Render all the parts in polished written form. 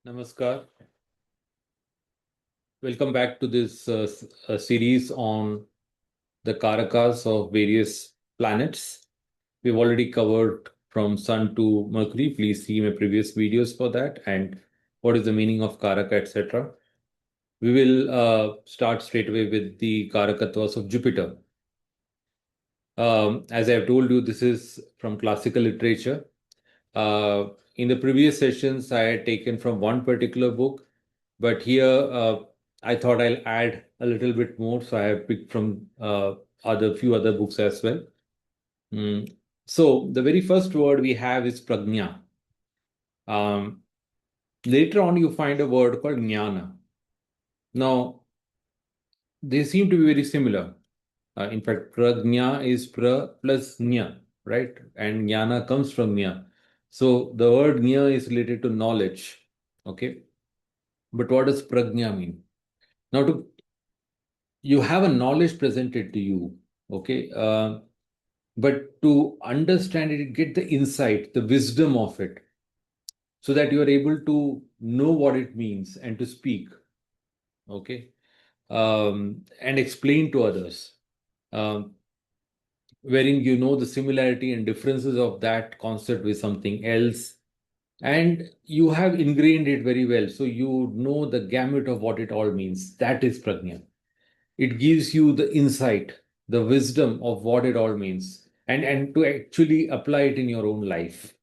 Namaskar. Welcome back to this series on the karakas of various planets. We've already covered from Sun to Mercury. Please see my previous videos for that and what is the meaning of karaka, etc. We will start straight away with the karakatvas of Jupiter. As I have told you, this is from classical literature. In the previous sessions, I had taken from one particular book, but here I thought I'll add a little bit more. So I have picked from other few other books as well. So the very first word we have is prajna. Um, Later on, you find a word called jnana. Now, they seem to be very similar. In fact, prajna is pra plus nya, right? And jnana comes from nya. So the word nya is related to knowledge. Okay. But what does prajna mean? Now, you have a knowledge presented to you. Okay. But to understand it, get the insight, the wisdom of it, so that you are able to know what it means and to speak. Okay. And explain to others. Um, Wherein you know the similarity and differences of that concept with something else, and you have ingrained it very well, so you know the gamut of what it all means. That is prajna. It gives you the insight, the wisdom of what it all means, and to actually apply it in your own life.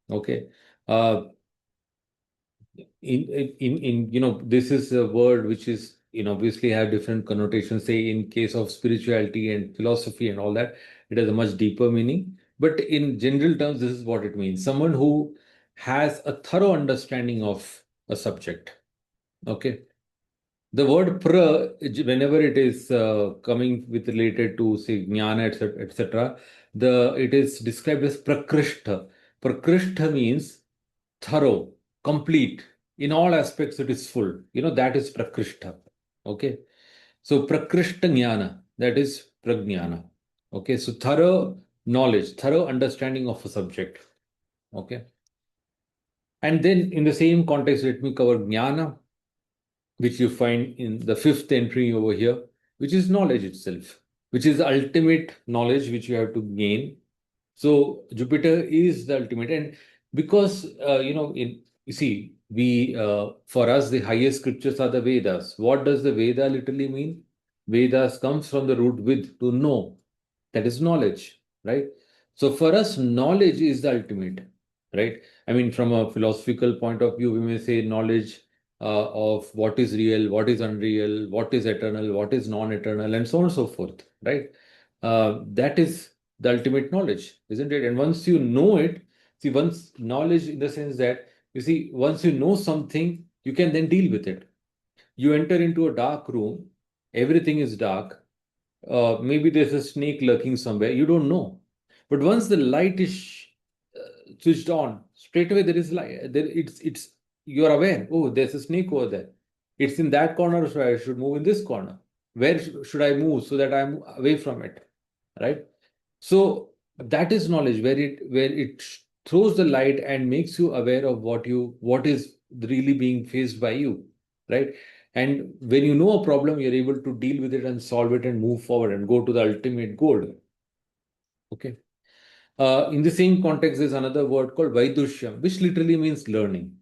Okay. uh, in this is a word which is obviously have different connotations. Say in case of spirituality and philosophy and all that, it has a much deeper meaning, but in general terms this is what it means: someone who has a thorough understanding of a subject. Okay. The word pra, whenever it is coming with related to say jnana, etc., etc., the it is described as prakrishta. Prakrishta means thorough, complete. In all aspects, it is full. That is prakrishta. Okay. So prakrishta jnana, that is prajnana. Okay. So thorough knowledge, thorough understanding of a subject. Okay. And then in the same context, let me cover jnana, which you find in the fifth entry over here, which is knowledge itself, which is the ultimate knowledge which you have to gain. So Jupiter is the ultimate, and because you see, we for us the highest scriptures are the Vedas. What does the Veda literally mean? Vedas comes from the root with, to know. That is knowledge, right? So for us, knowledge is the ultimate, right? I mean, from a philosophical point of view, we may say knowledge of what is real, what is unreal, what is eternal, what is non-eternal, and so on and so forth, right? That is the ultimate knowledge, isn't it? And once you know it, see, once knowledge in the sense that, you see, once you know something, you can then deal with it. You enter into a dark room, everything is dark, maybe there's a snake lurking somewhere, you don't know. But once the light is switched on, straight away there is light. There, it's you're aware. Oh, there's a snake over there. It's in that corner, so I should move in this corner. Where should I move so that I'm away from it, right? So that is knowledge, where it throws the light and makes you aware of what is really being faced by you, right? And when you know a problem, you're able to deal with it and solve it and move forward and go to the ultimate goal. Okay. In the same context, there's another word called Vaidushyam, which literally means learning,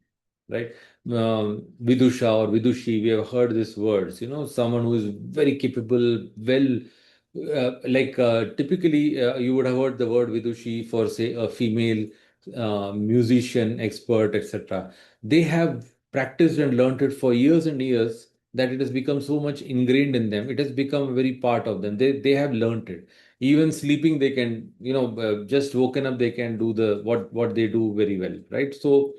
right? Vidusha or Vidushi, we have heard these words, someone who is very capable, well, typically you would have heard the word Vidushi for, say, a female musician, expert, etc. They have practiced and learned it for years and years that it has become so much ingrained in them. It has become a very part of them. They have learned it. Even sleeping, they can, just woken up, they can do what they do very well, right? So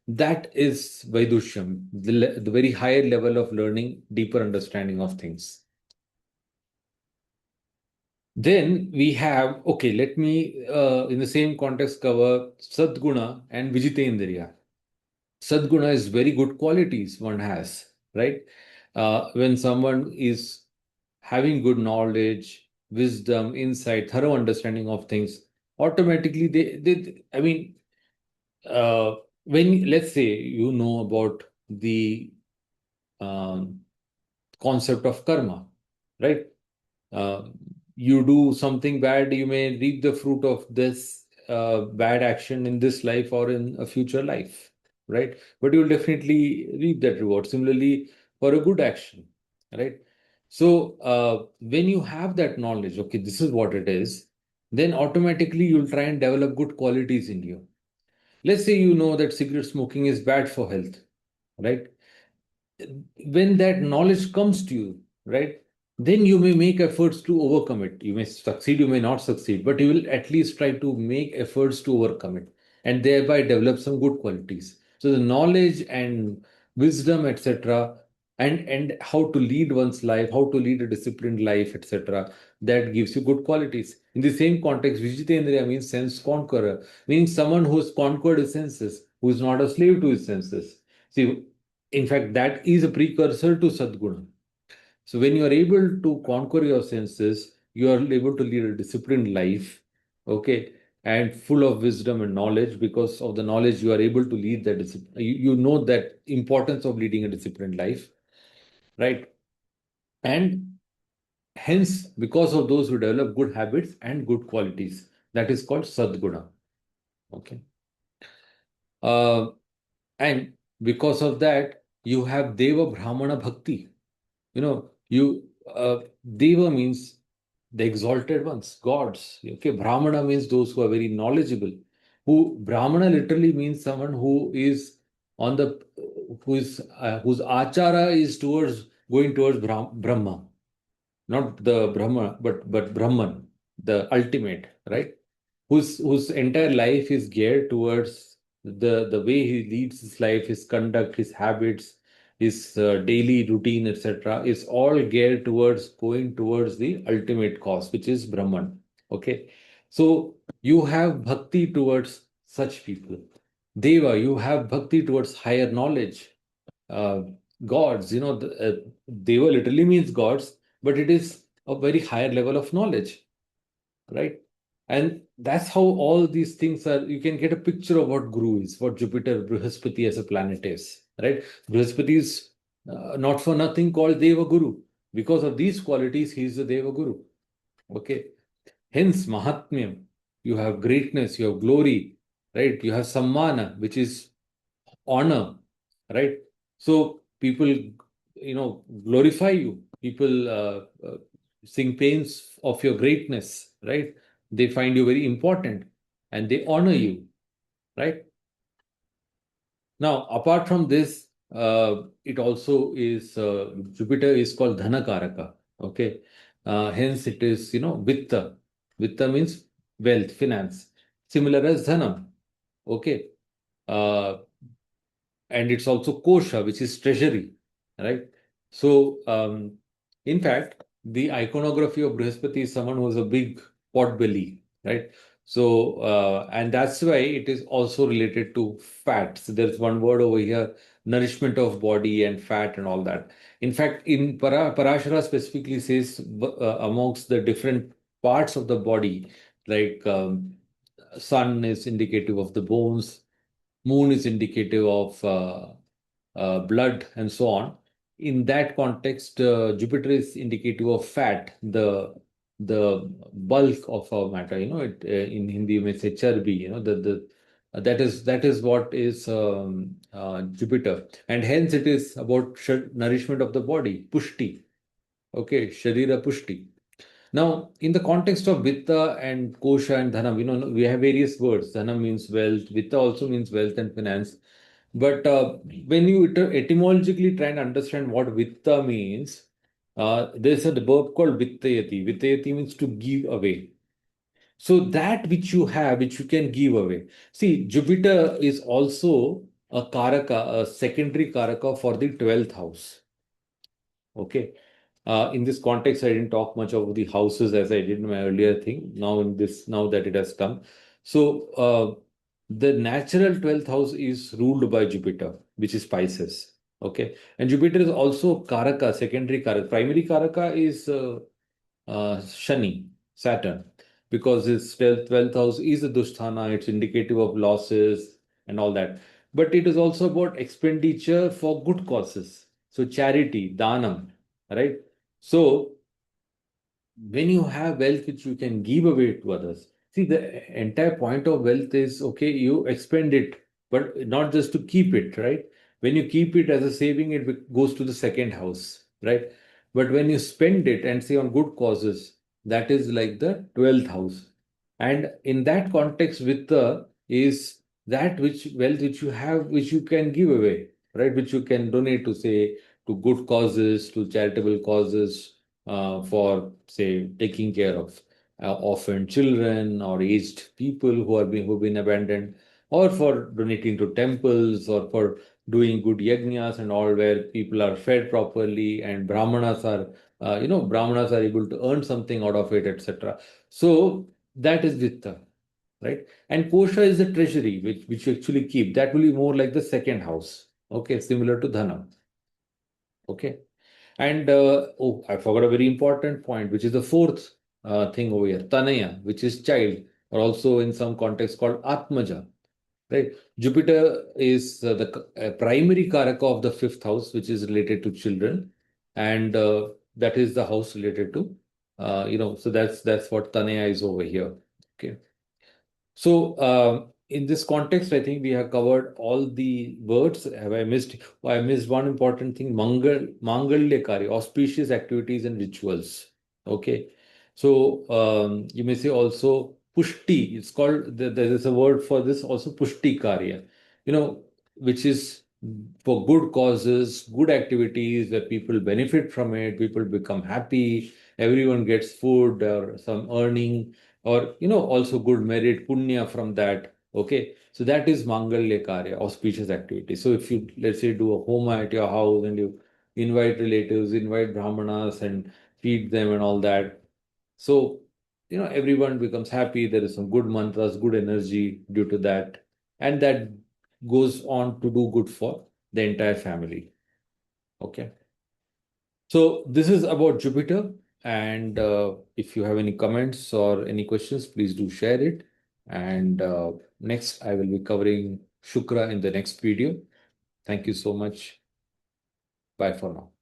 that is Vaidushyam, the very higher level of learning, deeper understanding of things. Then we have, okay, let me, in the same context, cover Sadguna and Vijitendriya. Sadguna is very good qualities one has, right? When someone is having good knowledge, wisdom, insight, thorough understanding of things, automatically I mean, uh, when let's say you know about the um, concept of karma, right? Uh, you do something bad, you may reap the fruit of this bad action in this life or in a future life, right? But you'll definitely reap that reward. Similarly, for a good action, right? So, when you have that knowledge, okay, this is what it is, then automatically you'll try and develop good qualities in you. Let's say you know that cigarette smoking is bad for health, right? When that knowledge comes to you, right, then you may make efforts to overcome it. You may succeed, you may not succeed, but you will at least try to make efforts to overcome it and thereby develop some good qualities. So the knowledge and wisdom, etc., and how to lead one's life, how to lead a disciplined life, etc., that gives you good qualities. In the same context, Vijitendriya means sense conqueror, meaning someone who has conquered his senses, who is not a slave to his senses. See, in fact, that is a precursor to Sadguna. So when you are able to conquer your senses, you are able to lead a disciplined life, okay, and full of wisdom and knowledge. Because of the knowledge, you are able to lead that discipline. You know that importance of leading a disciplined life, right? And hence, because of those who develop good habits and good qualities, that is called Sadguna. Okay. Uh, and because of that, you have Deva Brahmana Bhakti. Deva means the exalted ones, gods. Okay, Brahmana means those who are very knowledgeable. Who Brahmana literally means someone who is on the who is whose achara is towards going towards Brahma, not the Brahma, but Brahman, the ultimate, right? Whose entire life is geared towards the way he leads his life, his conduct, his habits, his daily routine, etc., is all geared towards going towards the ultimate cause, which is Brahman. Okay, so you have bhakti towards such people. Deva, you have bhakti towards higher knowledge. uh, Gods, Deva literally means gods, but it is a very higher level of knowledge, right? And that's how all these things are. You can get a picture of what Guru is, what Jupiter, Brihaspati as a planet is, right? Brihaspati is not for nothing called Deva Guru. Because of these qualities, he is the Deva Guru. Okay. Hence, Mahatmyam, you have greatness, you have glory, right? You have Sammana, which is honor, right? So people, glorify you. People sing pains of your greatness, right? They find you very important and they honor you, right? Now, apart from this, it also is Jupiter is called Dhana Karaka. Okay, hence it is Vitta. Vitta means wealth, finance. Similar as Dhanam. Okay, uh, and it's also kosha, which is treasury, right? So, in fact, the iconography of Brihaspati is someone who has a big pot belly, right? So, and that's why it is also related to fat. So there's one word over here, nourishment of body and fat and all that. In fact, in Parashara specifically says amongst the different parts of the body, like sun is indicative of the bones, moon is indicative of blood, and so on. In that context, Jupiter is indicative of fat, the bulk of our matter. In Hindi you may say charbi. That is what is Jupiter, and hence it is about nourishment of the body, pushti. Okay, sharira pushti. Now, in the context of Vitta and Kosha and Dhanam, we have various words. Dhanam means wealth, Vitta also means wealth and finance. But when you etymologically try and understand what Vitta means, there's a verb called Vittayati. Vittayati means to give away. So that which you have, which you can give away. See, Jupiter is also a Karaka, a secondary Karaka for the 12th house. Okay. In this context, I didn't talk much about the houses as I did in my earlier thing. Now that it has come, so the natural 12th house is ruled by Jupiter, which is Pisces. Okay, and Jupiter is also Karaka, secondary Karaka. Primary Karaka is Shani, Saturn, because its 12th house is a Dusthana. It's indicative of losses and all that. but it is also about expenditure for good causes. So charity, danam, right? So when you have wealth which you can give away to others, see, the entire point of wealth is okay, you expend it, but not just to keep it, right? When you keep it as a saving, it goes to the second house, right? But when you spend it and say on good causes, that is like the 12th house. And in that context, vitta is that which wealth which you have, which you can give away, right? Which you can donate to, say, to good causes, to charitable causes, for, say, taking care of orphan children or aged people who've been abandoned, or for donating to temples, or for doing good yajnas and all, where people are fed properly and brahmanas are able to earn something out of it, etc. So that is vitta, right? And kosha is the treasury which you actually keep. That will be more like the second house. Okay, similar to dhana. Okay. And oh, I forgot a very important point, which is the fourth thing over here, Tanaya, which is child, or also in some context called Atmaja. Right? Jupiter is the primary Karaka of the fifth house, which is related to children, and that is the house related to, so that's what Tanaya is over here. Okay. So, in this context, I think we have covered all the words. Have I missed? Oh, I missed one important thing: Mangalyakari, auspicious activities and rituals. Okay. So, you may say also Pushti. It's called, there is a word for this also, Pushti Karya, which is for good causes, good activities where people benefit from it, people become happy, everyone gets food or some earning, or also good merit punya from that. Okay, so that is mangalya karya, auspicious activity. So if you, let's say, do a homa at your house and you invite relatives, invite brahmanas and feed them and all that, so everyone becomes happy, there is some good mantras, good energy due to that, and that goes on to do good for the entire family. Okay. So this is about Jupiter. And if you have any comments or any questions, please do share it. And next, I will be covering Shukra in the next video. Thank you so much. Bye for now.